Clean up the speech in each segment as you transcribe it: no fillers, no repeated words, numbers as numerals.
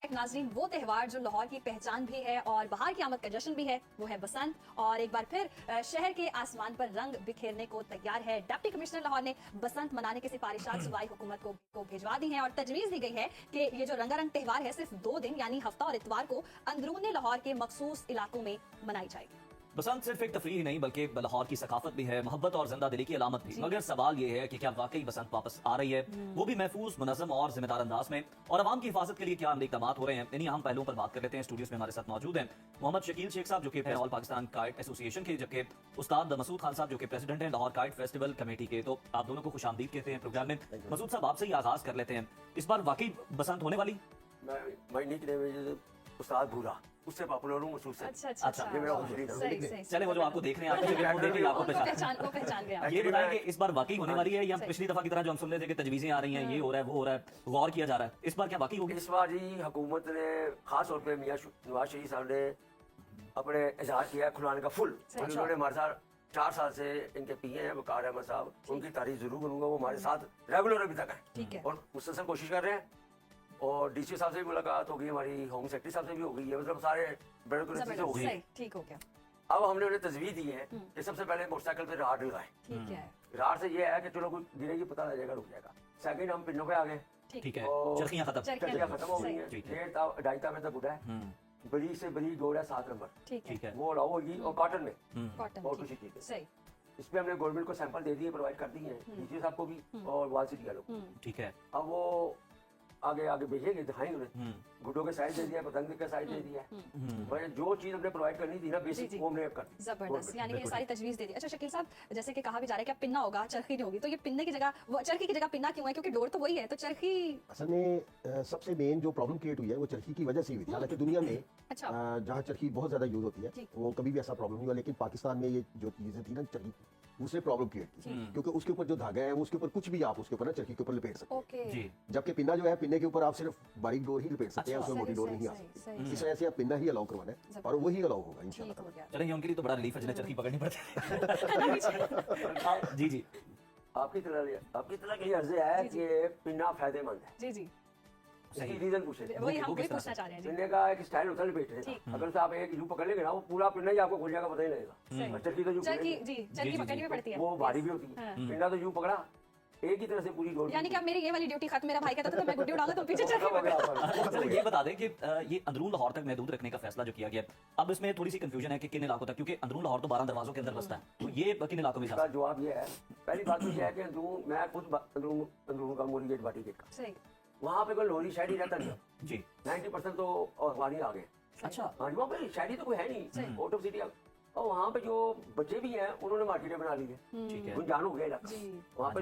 नाज़रीन, वो त्यौहार जो लाहौर की पहचान भी है और बाहर की आमद का जश्न भी है, वो है बसंत। और एक बार फिर शहर के आसमान पर रंग बिखेरने को तैयार है। डिप्टी कमिश्नर लाहौर ने बसंत मनाने की सिफारिशात सूबाई हुकूमत को भिजवा दी हैं और तजवीज़ दी गई है कि ये जो रंगारंग त्यौहार है सिर्फ 2 दिन यानी हफ्ता और इतवार को अंदरूनी लाहौर के मखसूस इलाकों में मनाई जाएगी। बसंत सिर्फ एक तफरीह ही नहीं बल्कि लाहौर की सकाफत भी है, मोहब्बत और जिंदा दिली की अलामत भी। मगर सवाल ये है कि क्या वाकई बसंत वापस आ रही है, वो भी महफूज, मुनज़्ज़म और जिम्मेदार अंदाज में, और आवाम की हिफाजत के लिए क्या अमली इक़दामात हो रहे हैं। इन्हीं अहम पहलुओं पर बात कर लेते हैं। स्टूडियोज में हमारे साथ मौजूद हैं मोहम्मद शकील शेख साहब जो कि ऑल पाकिस्तान काइट एसोसिएशन के, जबकि उस्ताद मसूद खान साहब जो कि प्रेसिडेंट हैं लाहौर काइट फेस्टिवल कमेटी के। तो आप दोनों को खुशामदीद कहते हैं प्रोग्राम में। मसूद साहब, आपसे ही आगाज कर लेते हैं, इस बार वाकई बसंत होने वाली? माय निकनेम इज उस्ताद भूरा, उससे पॉपुलर हूं मसूद से। अच्छा, ये मेरा खुशी था। सही। चले, वो जो आपको देख रहे हैं, आपको देख के आपको पहचान गया। ये बताएं कि इस बार वाकई होने वाली है या पिछली दफा की तरह जो हम सुन रहे थे कि तजवीजें आ रही हैं, ये हो रहा है, वो हो रहा है, गौर किया जा रहा है, इस बार क्या वाकई होगी? इस बार जी हुकूमत ने खास तौर पे मियां नवाज शरीफ साहब ने अपने इजहार किया है खुलाने का फुल। उन्होंने हमारे साथ 4 साल से इनके पीए हैं वकार अहमद साहब, उनकी तारीफ जरूर करूंगा। वो हमारे साथ रेगुलर अभी तक है और मुसलसल कोशिश कर रहे हैं। और डीसी साहब से भी मुलाकात हो गई, हमारी होम सेक्रेटरी साहब से भी हो गई है, मतलब सारे बड़े से हो गई। ठीक हो गया। अब हमने उन्हें तजवीज दी है कि सबसे पहले मोटरसाइकिल पे राड लगाए। ठीक है। राड से ये है कि चलो कोई गिरेगी पता लग जाएगा, रुक जाएगा। सेकंड, हम पिन्नों पे आ गए। ठीक है, और चरखियां खत्म हो गई है। 1.5 तक गुड़ा है, बड़ी से बड़ी गोड़ है 7 नंबर। ठीक है। वो अलाउ होगी और कॉटन में कॉटन सही। इस पे हमने गवर्नमेंट को सैंपल दे दिए, प्रोवाइड कर दिए हैं डीसी साहब को भी और वाल सिटी वालों को। ठीक है। अब वो आगे भेजेंगे, दिखाएंगे उन्हें। गुड्डों के साइज दे दिया, पतंग का साइज दे दिया। भाई जो चीज हमने प्रोवाइड करनी थी ना बेसिक, वो हमने कर दी। जबरदस्त, यानी ये सारी तजवीज दे दी। अच्छा शकील साहब, जैसे कि कहा भी जा रहा है कि अब पिन्ना होगा, चरखी नहीं होगी, तो ये पिन्ने की जगह चरखी की जगह पिन्ना क्यों है? क्योंकि डोर तो वही है, तो चरखी असल में सबसे मेन जो प्रॉब्लम क्रिएट हुई है वो चरखी की वजह से हुई थी। हालांकि दुनिया में जहाँ चरखी बहुत ज्यादा यूज होती है वो कभी भी ऐसा प्रॉब्लम नहीं हुआ, लेकिन पाकिस्तान में ये जो चीजें थी ना चरखी, उसने प्रॉब्लम क्रिएट की क्योंकि उसके ऊपर जो धागा है वो उसके ऊपर कुछ भी आप उसके ऊपर ना चरखी के ऊपर लपेट सकते हैं। जबकि पिन्ना जो है, पिन्ने के ऊपर आप सिर्फ बारीक डोर ही लपेट सकते हैं, उसमें मोटी डोर नहीं आ सकती। इस वजह से आप पिन्ना ही अलाउ करवाना है और वही अलाउ होगा इंशाल्लाह। चलेंगे, उनके लिए तो बड़ा रिलीफ है जिन्हें चरखी पकड़नी पड़ती है। जी जी, आपकी तरह के अर्ज है कि पिन्ना फायदेमंद है। जी इसकी रीजन पूछे, वही हम भी पूछना चाह रहे हैं। पिन्ने का एक स्टाइल होता है लपेटने का। अगर आप एक यूं पकड़ लेंगे ना, वो पूरा पिन्ना ही आपको खुल जाएगा, पता ही लगेगा। चरखी तो चरखी पकड़नी पड़ती है, वो भारी भी होती है। पिन्ना तो यूं पकड़ा एक ही तरह से पूरी डोर। यानी कि अब मेरी ये वाली ड्यूटी खत्म। मेरा भाई कहता था तो मैं गुड्डी उड़ा दूं, तो पीछे चरखी पकड़। चलो ये बता दें कि ये अंदरून लाहौर तक महदूद रखने का फैसला जो किया गया, अब इसमें थोड़ी सी कंफ्यूजन है कि किन इलाकों तक, क्योंकि अंदरून लाहौर तो 12 दरवाजों के अंदर बसता है, तो ये किन इलाकों में? इसका जवाब ये है, पहली बात तो ये है कि अंदरून, मैं खुद अंदरून का मोरी गेट, बाटी गेट का, सही, वहाँ पे कोई लोहरी शायरी रहता नहीं जी। 90% तो अफगानी आ गए। अच्छा, हाँ, वहाँ पे शायरी तो कोई है नहीं, आउट ऑफ सिटी। और वहाँ पे जो बच्चे भी हैं उन्होंने मार्केटें बना ली है, ठीक है, गुंजान हो गया इलाका। वहाँ पे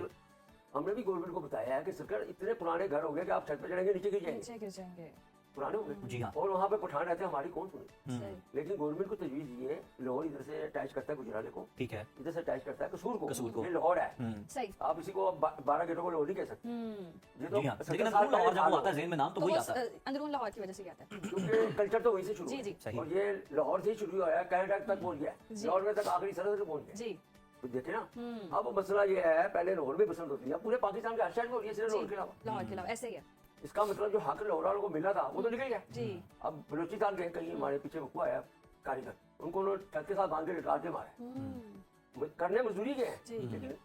हमने भी गवर्नमेंट को बताया है कि सरकार इतने पुराने घर हो गए कि आप छत पे चढ़ेंगे नीचे गिर जाएंगे, पुराने हो गए। जी हाँ। और वहाँ पे पठान रहते हैं, हमारी कौन सुने। लेकिन गवर्नमेंट को तजवीज ये, लाहौर इधर से अटैच करता है गुजराले को, ठीक है, इधर से अटैच करता है कसूर को। ये लाहौर है, सही। आप इसी को 12 गेटों को लाहौर नहीं कह सकते। ये तो लेकिन अंदरून लाहौर जब वो आता है ज़हन में नाम तो वही आता है, अंदरून लाहौर की वजह से आता है, क्योंकि कल्चर तो वहीं से शुरू है। और ये लाहौर से ही शुरू हुआ है, कनाडा तक पहुंच गया, लाहौर में तक आखिरी सरहद से पहुंच गया। तो देखे ना, अब मसला ये है, पहले लाहौर में बसंत होती है, पूरे पाकिस्तान के हर शहर में होती है, सिर्फ लाहौर के अलावा। ऐसे ही है। इसका मतलब जो हक लाहौर वालों को मिला था वो तो निकल गया जी। अब बलोचिस्तान गए, कहीं हमारे पीछे हुआ है कारीगर, उनको उन्होंने छत के साथ बांध के लटका के मारे, करने मजदूरी के, लेकिन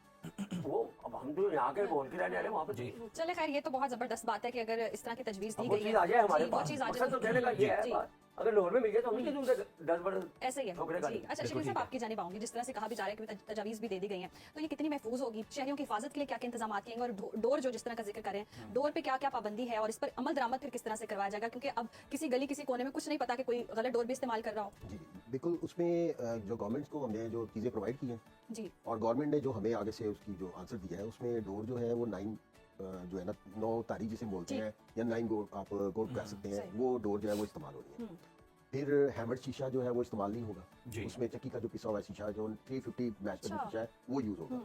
वो अब हम जो यहाँ के बोल के रहने वाले वहाँ पे। चले खैर, ये तो बहुत जबरदस्त बात है कि अगर इस तरह की तजवीज दी गई है, आ जाए हमारे वो चीज आ जाए, तो कहने का ये है, अगर लाहौर में मिल गया तो हम नहीं दूर 10 बड़े ऐसे ही है जी। अच्छा शकील साहब, आपकी जानिब आऊंगी, जिस तरह से कहा भी जा रहा है कि तजावीज भी दे दी गई हैं, तो ये कितनी महफूज होगी? शहरियों की हिफाजत के लिए क्या क्या इंतजाम किए और डोर जो जिस तरह का जिक्र करें, डोर पे क्या क्या पाबंदी है और इस पर अमल दरामद फिर किस तरह से करवाया जाएगा? क्योंकि अब किसी गली किसी कोने में कुछ नहीं पता कि कोई गलत डोर भी इस्तेमाल कर रहा हो। जी बिल्कुल, उसमें जो गवर्नमेंट को हमने जो चीज़ें प्रोवाइड की हैं जी, और गवर्नमेंट ने जो हमें आगे से उसकी जो आंसर दिया है, उसमें डोर जो है वो 9 जो है ना 9 तारीख जिसे बोलते हैं या 9 गोड आप गोड कह सकते हैं, वो डोर जो है वो इस्तेमाल हो रही है। फिर हैमर्ड शीशा जो है वो इस्तेमाल नहीं होगा, उसमें चक्की का जो पिसा हुआ शीशा जो 350 मैच का जो शीशा है वो यूज होगा।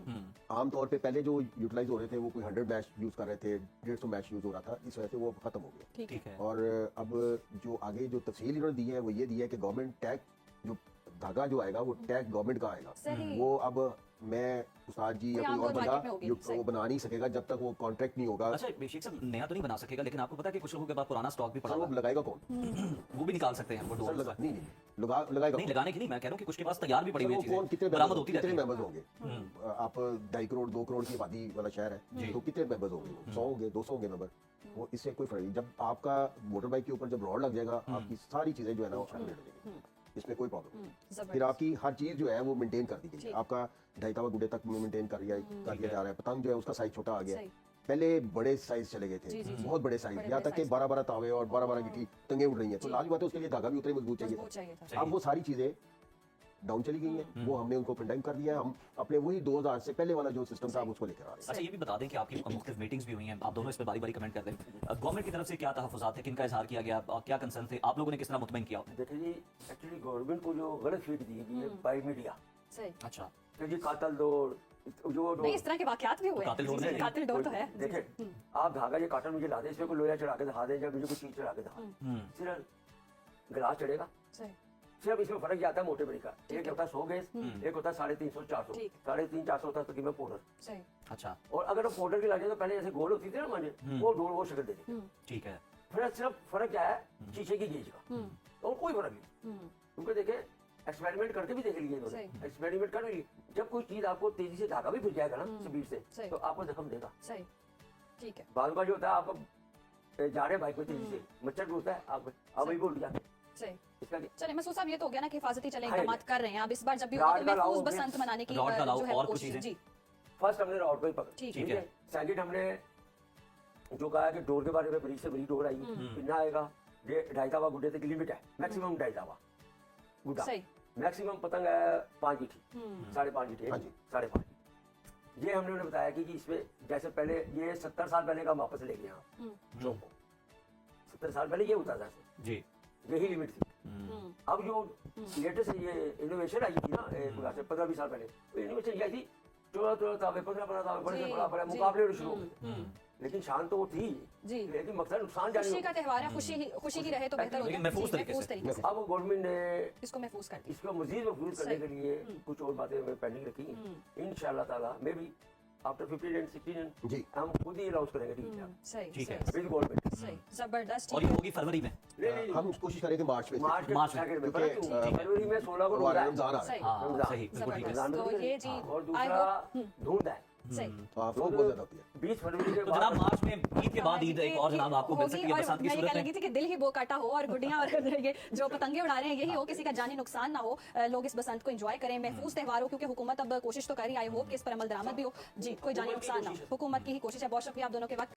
आमतौर पे पहले जो यूटिलाइज हो रहे थे वो कोई 100 मैच यूज कर रहे थे, 150 मैच यूज हो रहा था, इस वजह से वो खत्म हो गया। ठीक है। और अब जो आगे जो तफसील इन्होंने दी है वो ये दी है कि गवर्नमेंट टैग जो धागा जो आएगा वो टैग गवर्नमेंट का आएगा। सही। वो अब मैं उस्ताद जी या कोई कोई और आम बंदा मार्केट में होगी, सही। वो बना नहीं सकेगा जब तक वो कॉन्ट्रैक्ट नहीं होगा। अच्छा शेख साहब नया तो नहीं बना सकेगा, लेकिन आपको पता है कि कुछ लोगों के पास पुराना स्टॉक भी पड़ा सर वो हुआ लगाएगा कौन? है, वो भी निकाल सकते हैं वो सर डोर लगा नहीं लगाएगा नहीं कौन? लगाने की नहीं, मैं कह रहा हूँ कि कुछ के पास तैयार भी पड़ी सर हुई वो चीजें कौन कितने बरामद होती रहती कितने है। मेंबर्स होंगे? आप 2.5 करोड़ 2 करोड़ की आबादी वाला शहर है, तो कितने मेंबर्स होंगे? 100 होंगे, 200 होंगे मेंबर। वो इससे कोई फर्क नहीं। जब आपका मोटर बाइक के ऊपर जब रॉड लग जाएगा, आपकी सारी चीजें जो है ना वो छानने लगेंगी, इसमें कोई प्रॉब्लम नहीं। फिर आपकी हर चीज जो है वो मेंटेन कर दी गई है। आपका ढाईतावा गुड्डे तक मेंटेन कर दिया जा रहा है। पतंग जो है उसका साइज छोटा आ गया है। पहले बड़े साइज चले गए थे, बहुत बड़े साइज, यहाँ तक कि 12-12 तावे और 12-12 गिट्टी टंगे उड़ रही हैं। तो लाजमी बात है उसके लिए धागा भी उतने मजबूत चाहिए। अब वो सारी चीजें डाउन चली गई हैं, वो हमने उनको कंडेम कर दिया है। हम अपने वही 2000 से पहले वाला जो सिस्टम था उसको लेकर आ रहे हैं। अच्छा ये भी बता दें कि आपकी मुख्तलिफ मीटिंग्स भी हुई हैं, आप दोनों इस पर बारी बारी कमेंट कर दें। गवर्नमेंट की तरफ से क्या तहफ़्फ़ुज़ात थे, किनका इजहार किया गया, और क्या कंसर्न थे, आप लोगों ने किस तरह मुतमईन किया? देखिए जी, एक्चुअली गवर्नमेंट को जो गलत फीड दी गई है बाई मीडिया सही। अच्छा कि जी कातल डोर जो नहीं, इस तरह के वाकयात भी हुए कातिल डोर हैं। नहीं। कातिल डोर तो है। देखिए आप धागा ये काटन मुझे ला दे, इसमें कोई लोया चढ़ा के दिखा दे या मुझे कोई चीज चढ़ा के दिखा, सिर्फ गिलास चढ़ेगा। सही। सिर्फ इसमें फर्क ये आता है मोटे बड़ी का, एक होता है 100 गैस, एक होता है 350-400, ठीक। 350-400 होता है तकरीबन पाउडर। सही। अच्छा और अगर वो पाउडर की लाजे तो पहले जैसे गोल होती थी ना माने, वो डोर वो शक्ल देती। ठीक है। फिर सिर्फ फर्क क्या है शीशे की गेज का, और कोई फर्क नहीं। क्योंकि देखे एक्सपेरिमेंट करके भी देख लिए इन्होंने, सही। एक्सपेरिमेंट कर लिए। जब कोई चीज आपको तेजी से धागा भी फिर जाएगा ना स्पीड से, सही। तो आपको जख्म देगा। सही। ठीक है। बाद में जो होता है आप जा रहे हैं बाइक में तेजी से, मच्छर भी होता है आप वही बोल दिया सही। इसका क्या? चलिए महसूस साहब ये तो हो गया ना कि हिफाजती चले हाँ, इकदाम कर रहे हैं। अब इस बार जब भी रॉड होगा तो का लाओ, महफूज फिर बसंत मनाने की रॉड का लाओ जो है और कुछ कोशिश। चीजें। जी फर्स्ट हमने रॉड को ही पकड़, ठीक है। सेकंड हमने जो कहा कि डोर के बारे में बड़ी से बड़ी डोर आई, कितना आएगा, 2.5 तावा गुड्डे तक लिमिट है, मैक्सिमम 2.5 तावा गुड्डा, सही। मैक्सिमम पतंग है 5 गिट्टी, 5.5 गिट्टी, हाँ जी। 5.5। ये हमने उन्हें बताया कि इसमें जैसे पहले ये 70 साल पहले का वापस ले गया चौक को, 70 साल पहले ये होता था, जी यही लिमिट थी। अब जो लेटेस्ट ये इनोवेशन आई थी ना 15-20 साल पहले, वो इनोवेशन ये आई थी 14 तावे, 15 तावे, बड़े से बड़ा मुकाबले होने शुरू हो गए। लेकिन शान तो वो थी, जी। लेकिन मकसद नुकसान जाने खुशी का त्योहार है, खुशी ही रहे तो बेहतर होता लेकिन है। महफूज जी, तरीके महफूज से। तरीके से अब गवर्नमेंट ने इसको महफूज कर दिया। इसको मजीद महफूज करने के लिए कुछ और बातें हमें पेंडिंग रखी। इंशाल्लाह ताला मे बी आफ्टर 15 एंड 16 जी। हम खुद ही अनाउंस करेंगे सही। ठीक है। सही। With government. सही। जबरदस्त। और ये होगी फरवरी में। नहीं हम कोशिश करेंगे मार्च में। मार्च के मार्च में। सेकंड में, क्योंकि, पता क्यों? फरवरी में 16 को रोजा है। रमजान आ रहा है। सही। हाँ रमजान। सही बिल्कुल ठीक है। जबरदस्त। तो ये जी और I दूसरा hope- धुंध है, सही। तो आप लोग बहुत ज्यादा होती है। 20 फरवरी के तो जनाब बाद मार्च में ईद के बाद ईद एक और जनाब आपको मिल होगी। सकती है और बसंत की मैं ये सूरत कह में। लगी थी कि दिल ही वो काटा हो और गुड्डियां और ये जो पतंगे उड़ा रहे हैं यही हो, किसी का जानी नुकसान ना हो, लोग इस बसंत को एंजॉय करें, महफूज त्यौहार हो, क्योंकि हुकूमत अब कोशिश तो कर रही है। आई होप कि इस पर अमल दरामद भी हो। जी कोई जानी नुकसान ना हो, हुकूमत की ही कोशिश है। बहुत शुक्रिया आप दोनों के वक्त।